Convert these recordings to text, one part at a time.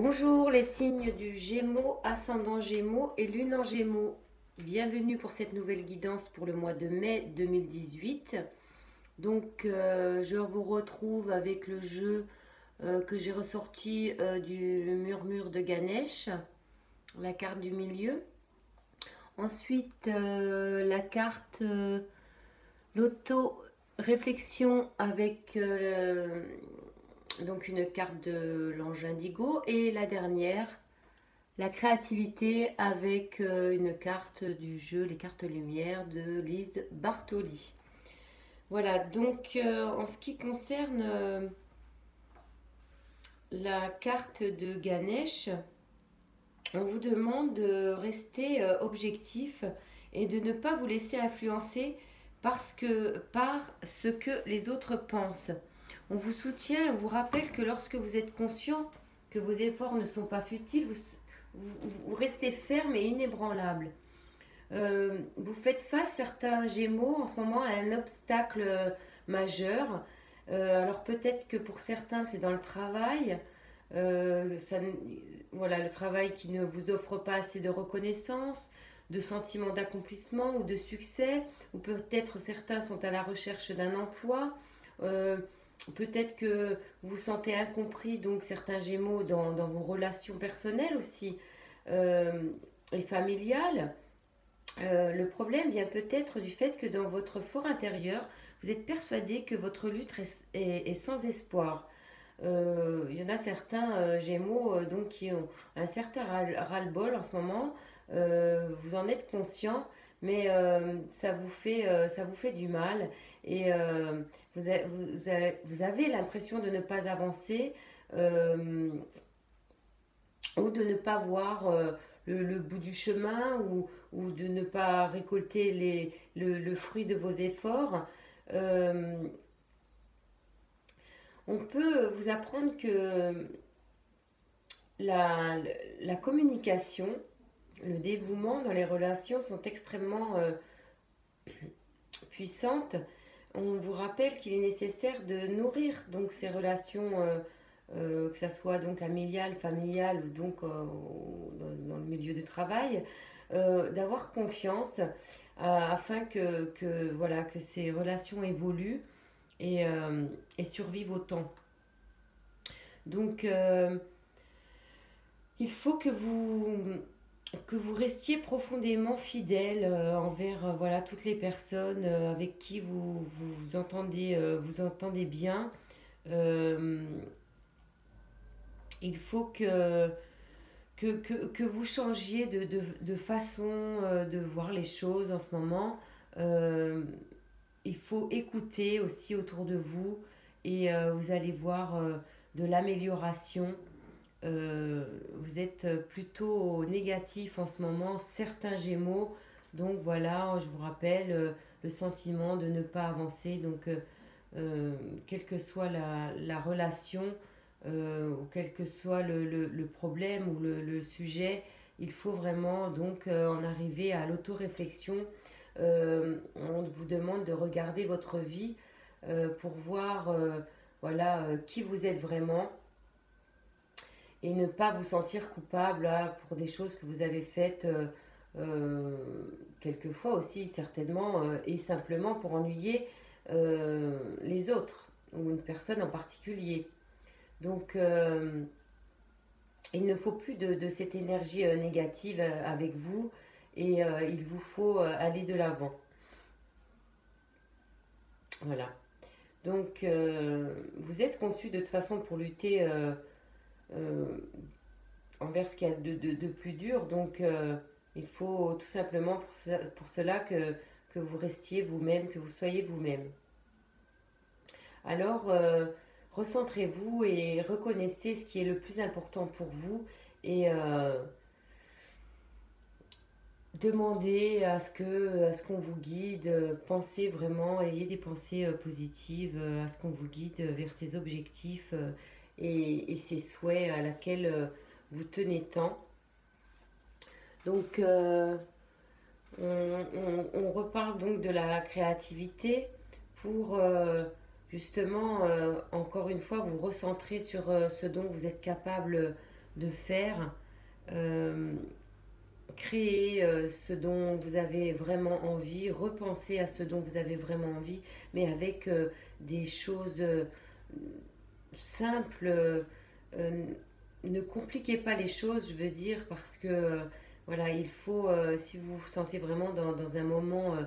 Bonjour les signes du Gémeaux, ascendant Gémeaux et lune en Gémeaux. Bienvenue pour cette nouvelle guidance pour le mois de mai 2018. Donc je vous retrouve avec le jeu que j'ai ressorti du murmure de Ganesh, la carte du milieu. Ensuite la carte l'auto-réflexion avec donc une carte de l'ange indigo et la dernière la créativité avec une carte du jeu, les cartes lumière de Lise Bartoli. Voilà, donc en ce qui concerne la carte de Ganesh, on vous demande de rester objectif et de ne pas vous laisser influencer par ce que les autres pensent. On vous soutient, on vous rappelle que lorsque vous êtes conscient que vos efforts ne sont pas futiles, vous restez ferme et inébranlable. Vous faites face, certains Gémeaux, en ce moment, à un obstacle majeur. Alors peut-être que pour certains, c'est dans le travail. Ça, voilà, le travail qui ne vous offre pas assez de reconnaissance, de sentiment d'accomplissement ou de succès. Ou peut-être certains sont à la recherche d'un emploi. Peut-être que vous vous sentez incompris, donc certains Gémeaux, dans vos relations personnelles aussi euh, et familiales. Le problème vient peut-être du fait que dans votre fort intérieur, vous êtes persuadé que votre lutte est sans espoir. Il y en a certains Gémeaux donc, qui ont un certain ras-le-bol en ce moment. Vous en êtes conscient, mais ça vous fait du mal. Et vous avez l'impression de ne pas avancer ou de ne pas voir le bout du chemin ou de ne pas récolter le fruit de vos efforts. Euh, on peut vous apprendre que la, la communication, le dévouement dans les relations sont extrêmement puissantes. On vous rappelle qu'il est nécessaire de nourrir donc ces relations, que ce soit donc familiales, familiales ou donc dans le milieu du travail, d'avoir confiance afin voilà, que ces relations évoluent et survivent au temps. Donc il faut que vous restiez profondément fidèle envers voilà, toutes les personnes avec qui vous entendez bien. Euh, il faut que vous changiez de façon de voir les choses en ce moment. Euh, il faut écouter aussi autour de vous et vous allez voir de l'amélioration. Vous êtes plutôt négatif en ce moment, certains Gémeaux. Donc voilà, je vous rappelle le sentiment de ne pas avancer. Donc, quelle que soit la relation ou quel que soit le problème ou le sujet, il faut vraiment donc en arriver à l'autoréflexion. On vous demande de regarder votre vie pour voir voilà, qui vous êtes vraiment et ne pas vous sentir coupable là, pour des choses que vous avez faites euh, quelquefois aussi certainement et simplement pour ennuyer les autres ou une personne en particulier. Donc il ne faut plus de cette énergie négative avec vous et il vous faut aller de l'avant. Voilà. Donc vous êtes conçu de toute façon pour lutter euh, envers ce qu'il y a de plus dur. Donc, il faut tout simplement pour cela que vous restiez vous-même, que vous soyez vous-même. Alors, recentrez-vous et reconnaissez ce qui est le plus important pour vous et demandez à ce qu'on vous guide. Pensez vraiment, ayez des pensées positives à ce qu'on vous guide vers ces objectifs et ces souhaits à laquelle vous tenez tant. Donc, on reparle donc de la créativité pour justement, encore une fois, vous recentrer sur ce dont vous êtes capable de faire. Euh, Créer ce dont vous avez vraiment envie, repenser à ce dont vous avez vraiment envie, mais avec des choses simples. Euh, ne compliquez pas les choses, je veux dire, parce que voilà, il faut, si vous vous sentez vraiment dans un moment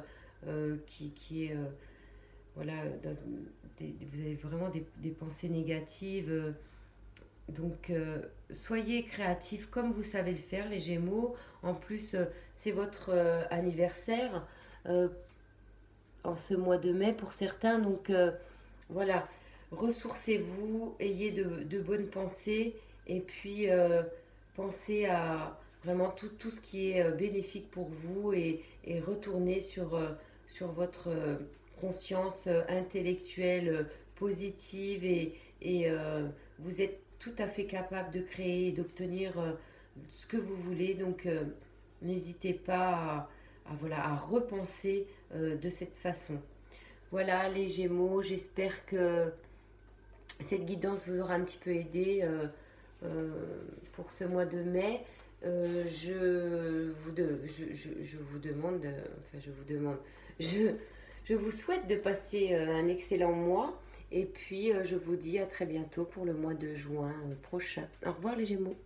qui est, voilà, vous avez vraiment des pensées négatives, donc, soyez créatifs comme vous savez le faire, les Gémeaux. En plus, c'est votre anniversaire euh, en ce mois de mai pour certains. Donc, voilà, ressourcez-vous, ayez de bonnes pensées et puis pensez à vraiment tout ce qui est bénéfique pour vous et retournez sur votre conscience intellectuelle positive et vous êtes tout à fait capable de créer et d'obtenir ce que vous voulez. Donc, n'hésitez pas voilà, à repenser de cette façon. Voilà les Gémeaux, j'espère que cette guidance vous aura un petit peu aidé euh, pour ce mois de mai. Je vous demande, enfin je vous demande, je, je vous souhaite de passer un excellent mois et puis je vous dis à très bientôt pour le mois de juin prochain. Au revoir les Gémeaux.